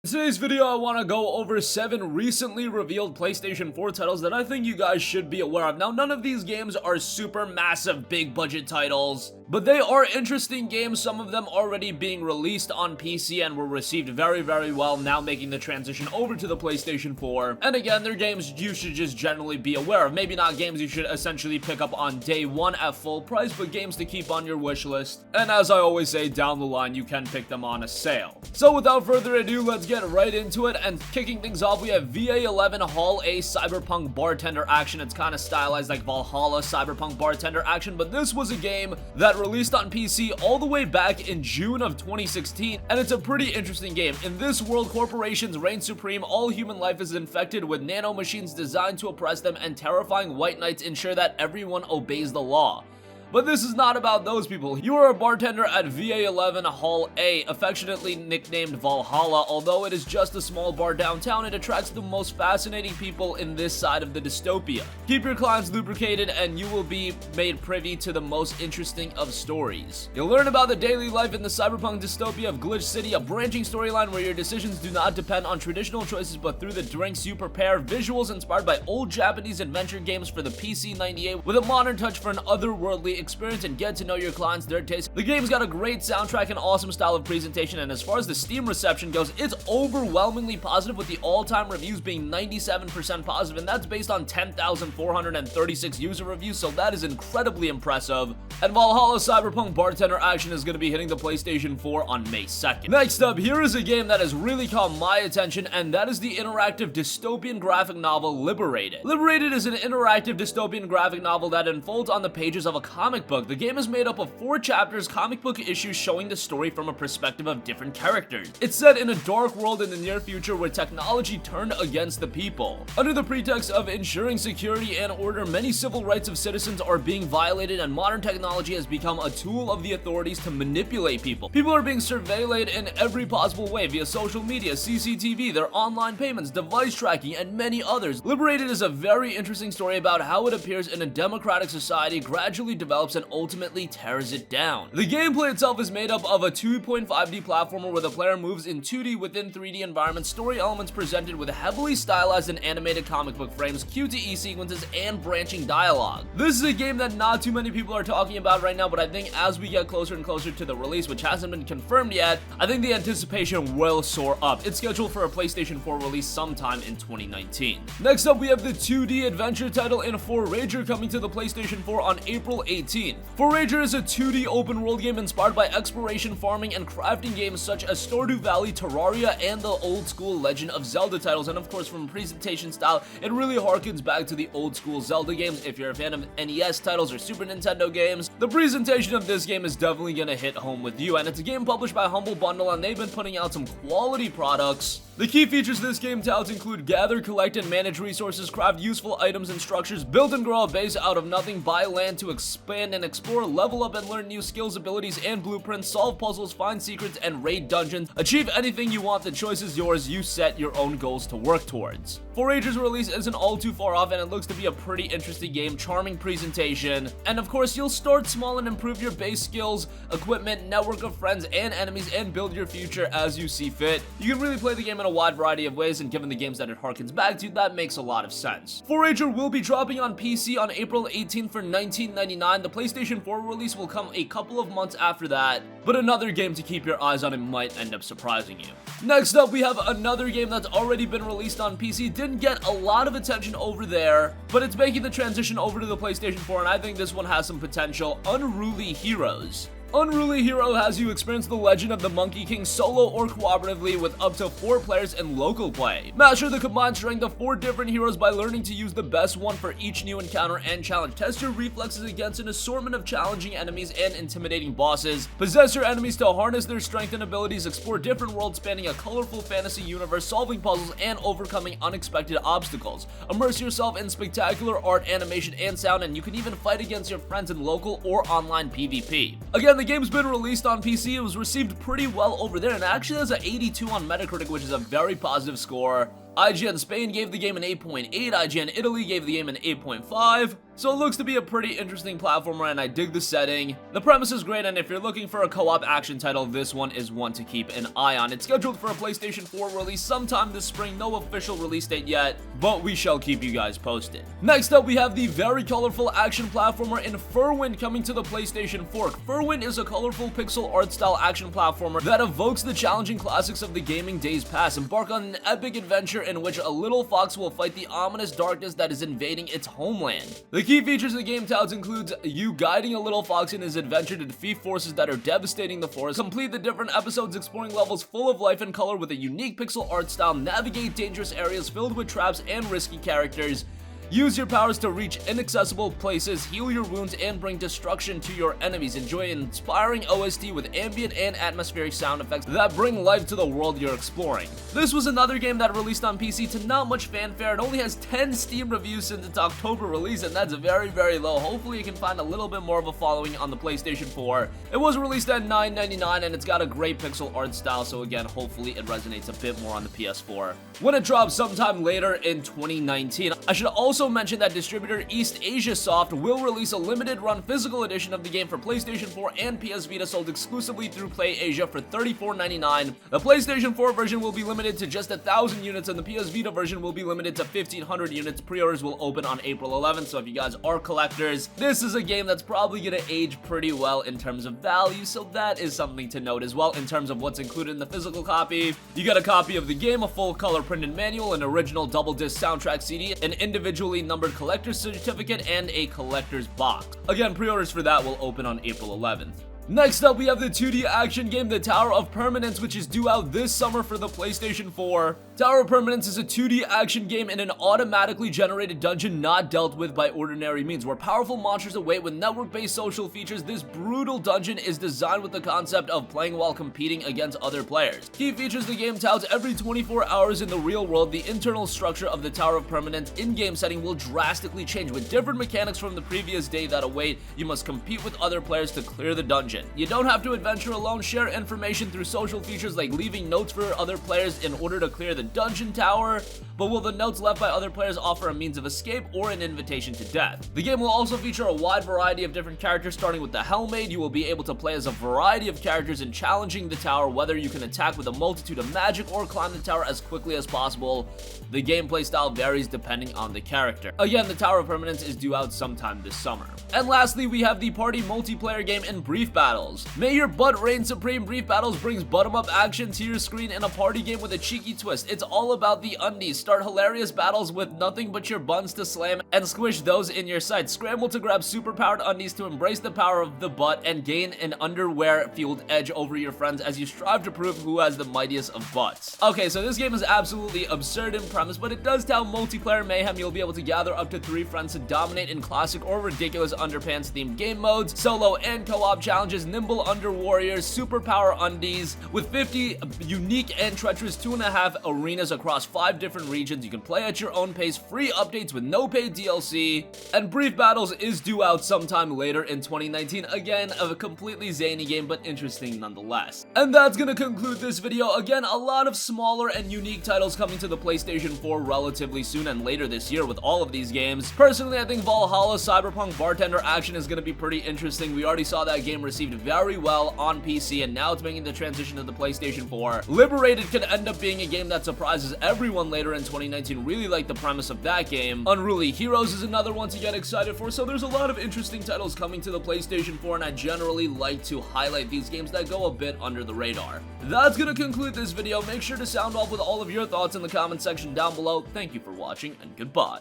In today's video, I want to go over 7 recently revealed PlayStation 4 titles that I think you guys should be aware of. Now, none of these games are super massive, big budget titles, but they are interesting games, some of them already being released on PC and were received very, very well, now making the transition over to the PlayStation 4. And again, they're games you should just generally be aware of. Maybe not games you should essentially pick up on day one at full price, but games to keep on your wish list. And as I always say, down the line, you can pick them on a sale. So without further ado, let's get right into it. And kicking things off, we have VA11 Hall A Cyberpunk Bartender Action. It's kind of stylized like Valhalla Cyberpunk Bartender Action, but this was a game that released on PC all the way back in June of 2016, and it's a pretty interesting game. In this world, corporations reign supreme, all human life is infected with nanomachines designed to oppress them, and terrifying white knights ensure that everyone obeys the law. But this is not about those people. You are a bartender at VA11 Hall A, affectionately nicknamed Valhalla. Although it is just a small bar downtown, it attracts the most fascinating people in this side of the dystopia. Keep your clients lubricated and you will be made privy to the most interesting of stories. You'll learn about the daily life in the cyberpunk dystopia of Glitch City, a branching storyline where your decisions do not depend on traditional choices but through the drinks you prepare. Visuals inspired by old Japanese adventure games for the PC-98 with a modern touch for an otherworldly experience, and get to know your clients, their taste. The game's got a great soundtrack and awesome style of presentation, and as far as the Steam reception goes, it's overwhelmingly positive, with the all-time reviews being 97% positive, and that's based on 10,436 user reviews, so that is incredibly impressive. And Valhalla Cyberpunk Bartender Action is going to be hitting the PlayStation 4 on May 2nd. Next up, here is a game that has really caught my attention, and that is the interactive dystopian graphic novel Liberated. Liberated is an interactive dystopian graphic novel that unfolds on the pages of a comic book. The game is made up of 4 chapters, comic book issues showing the story from a perspective of different characters. It's set in a dark world in the near future where technology turned against the people. Under the pretext of ensuring security and order, many civil rights of citizens are being violated, and modern technology has become a tool of the authorities to manipulate people. People are being surveilled in every possible way via social media, CCTV, their online payments, device tracking, and many others. Liberated is a very interesting story about how it appears in a democratic society, gradually develops, and ultimately tears it down. The gameplay itself is made up of a 2.5D platformer where the player moves in 2D within 3D environments, story elements presented with heavily stylized and animated comic book frames, QTE sequences, and branching dialogue. This is a game that not too many people are talking about right now, but I think as we get closer and closer to the release, which hasn't been confirmed yet, I think the anticipation will soar up. It's scheduled for a PlayStation 4 release sometime in 2019. Next up, we have the 2D adventure title in Forager coming to the PlayStation 4 on April 18th. Forager is a 2D open world game inspired by exploration, farming, and crafting games such as Stardew Valley, Terraria, and the old school Legend of Zelda titles. And of course, from a presentation style, it really harkens back to the old school Zelda games. If you're a fan of NES titles or Super Nintendo games, the presentation of this game is definitely gonna hit home with you. And it's a game published by Humble Bundle, and they've been putting out some quality products. The key features this game touts include gather, collect, and manage resources, craft useful items and structures, build and grow a base out of nothing, buy land to expand and explore, level up and learn new skills, abilities, and blueprints, solve puzzles, find secrets, and raid dungeons. Achieve anything you want, the choice is yours, you set your own goals to work towards. Forager's release isn't all too far off, and it looks to be a pretty interesting game, charming presentation, and of course you'll start small and improve your base skills, equipment, network of friends and enemies, and build your future as you see fit. You can really play the game in a wide variety of ways, and given the games that it harkens back to, that makes a lot of sense. Forager will be dropping on PC on April 18th for $19.99. The PlayStation 4 release will come a couple of months after that, but another game to keep your eyes on. It might end up surprising you. Next up, we have another game that's already been released on PC. Didn't get a lot of attention over there, but it's making the transition over to the PlayStation 4, and I think this one has some potential. Unruly Heroes. Unruly Hero has you experience the legend of the Monkey King solo or cooperatively with up to 4 players in local play. Master the combined strength of 4 different heroes by learning to use the best one for each new encounter and challenge. Test your reflexes against an assortment of challenging enemies and intimidating bosses. Possess your enemies to harness their strength and abilities. Explore different worlds spanning a colorful fantasy universe, solving puzzles and overcoming unexpected obstacles. Immerse yourself in spectacular art, animation, and sound, and you can even fight against your friends in local or online PvP. Again, the game's been released on PC. It was received pretty well over there, and actually has an 82 on Metacritic, which is a very positive score. IGN Spain gave the game an 8.8, IGN Italy gave the game an 8.5, so it looks to be a pretty interesting platformer and I dig the setting. The premise is great, and if you're looking for a co-op action title, this one is one to keep an eye on. It's scheduled for a PlayStation 4 release sometime this spring, no official release date yet, but we shall keep you guys posted. Next up, we have the very colorful action platformer in Furwind coming to the PlayStation 4. Furwind is a colorful pixel art style action platformer that evokes the challenging classics of the gaming days past. Embark on an epic adventure in which a little fox will fight the ominous darkness that is invading its homeland. The key features of the game touts includes you guiding a little fox in his adventure to defeat forces that are devastating the forest, complete the different episodes exploring levels full of life and color with a unique pixel art style, navigate dangerous areas filled with traps and risky characters, use your powers to reach inaccessible places, heal your wounds, and bring destruction to your enemies. Enjoy an inspiring OST with ambient and atmospheric sound effects that bring life to the world you're exploring. This was another game that released on PC to not much fanfare. It only has 10 Steam reviews since its October release, and that's very, very low. Hopefully it can find a little bit more of a following on the PlayStation 4. It was released at $9.99, and it's got a great pixel art style, so again, hopefully it resonates a bit more on the PS4 when it drops sometime later in 2019. I should also mention that distributor East Asia Soft will release a limited run physical edition of the game for PlayStation 4 and PS Vita, sold exclusively through Play Asia for $34.99. The PlayStation 4 version will be limited to just 1,000 units, and the PS Vita version will be limited to 1,500 units. Pre-orders will open on April 11th, so if you guys are collectors, this is a game that's probably going to age pretty well in terms of value, so that is something to note as well. In terms of what's included in the physical copy, you get a copy of the game, a full color printed manual, an original double disc soundtrack CD, an individually numbered collector's certificate, and a collector's box. Again, pre-orders for that will open on April 11th. Next up, we have the 2D action game, the Tower of Permanence, which is due out this summer for the PlayStation 4. Tower of Permanence is a 2D action game in an automatically generated dungeon not dealt with by ordinary means. Where powerful monsters await with network-based social features, this brutal dungeon is designed with the concept of playing while competing against other players. Key features the game touts: every 24 hours in the real world, the internal structure of the Tower of Permanence in-game setting will drastically change, with different mechanics from the previous day that await. You must compete with other players to clear the dungeon. You don't have to adventure alone. Share information through social features like leaving notes for other players in order to clear the dungeon tower, but will the notes left by other players offer a means of escape or an invitation to death? The game will also feature a wide variety of different characters, starting with the Helmaid. You will be able to play as a variety of characters in challenging the tower, whether you can attack with a multitude of magic or climb the tower as quickly as possible. The gameplay style varies depending on the character. Again, the Tower of Permanence is due out sometime this summer. And lastly, we have the party multiplayer game in Brief Battles. May your butt reign supreme. Brief Battles brings bottom-up action to your screen in a party game with a cheeky twist. It's all about the undies. Start hilarious battles with nothing but your buns to slam and squish those in your sights. Scramble to grab super-powered undies to embrace the power of the butt and gain an underwear-fueled edge over your friends as you strive to prove who has the mightiest of butts. Okay, so this game is absolutely absurd in premise, but it does tout multiplayer mayhem. You'll be able to gather up to 3 friends to dominate in classic or ridiculous underpants-themed game modes, solo and co-op challenges, nimble under warriors, superpower undies, with 50 unique and treacherous 2.5 arenas across 5 different regions. You can play at your own pace, free updates with no paid DLC, and Brief Battles is due out sometime later in 2019. Again, a completely zany game, but interesting nonetheless. And that's gonna conclude this video. Again, a lot of smaller and unique titles coming to the PlayStation 4 relatively soon and later this year with all of these games. Personally, I think Valhalla Cyberpunk Bartender Action is gonna be pretty interesting. We already saw that game received very well on PC, and now it's making the transition to the PlayStation 4. Liberated could end up being a game that surprises everyone later in 2019. Really like the premise of that game. Unruly Heroes is another one to get excited for, so there's a lot of interesting titles coming to the PlayStation 4, and I generally like to highlight these games that go a bit under the radar. That's gonna conclude this video. Make sure to sound off with all of your thoughts in the comment section down below. Thank you for watching, and goodbye.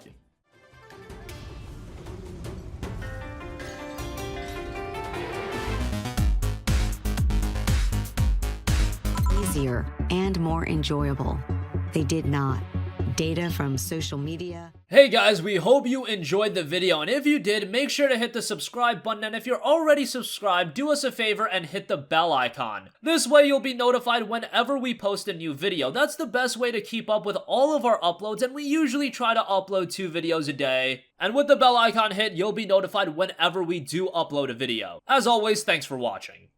Easier and more enjoyable. They did not. Data from social media. Hey guys, we hope you enjoyed the video, and if you did, make sure to hit the subscribe button, and if you're already subscribed, do us a favor and hit the bell icon. This way you'll be notified whenever we post a new video. That's the best way to keep up with all of our uploads, and we usually try to upload 2 videos a day. And with the bell icon hit, you'll be notified whenever we do upload a video. As always, thanks for watching.